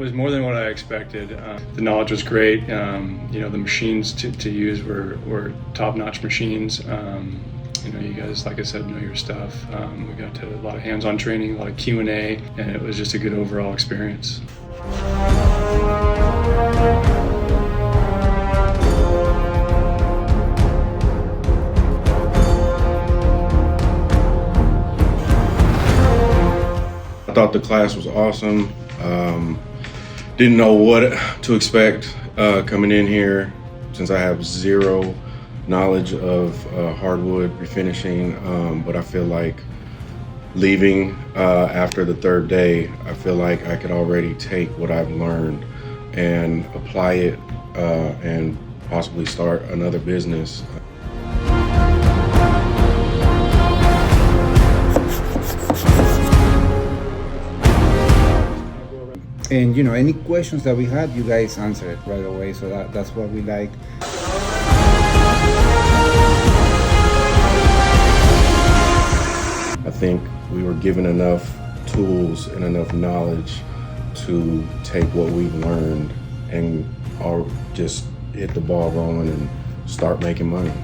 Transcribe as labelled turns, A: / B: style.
A: was more than what I expected. The knowledge was great. The machines to use were top-notch machines. You guys, like I said, know your stuff. We got to a lot of hands-on training, a lot of Q&A, and it was just a good overall experience.
B: I thought the class was awesome. Didn't know what to expect coming in here, since I have zero knowledge of hardwood refinishing, but I feel like leaving after the third day, I feel like I could already take what I've learned and apply it and possibly start another business.
C: And any questions that we had, you guys answered it right away, so that's what we like.
B: I think we were given enough tools and enough knowledge to take what we've learned and just hit the ball rolling and start making money.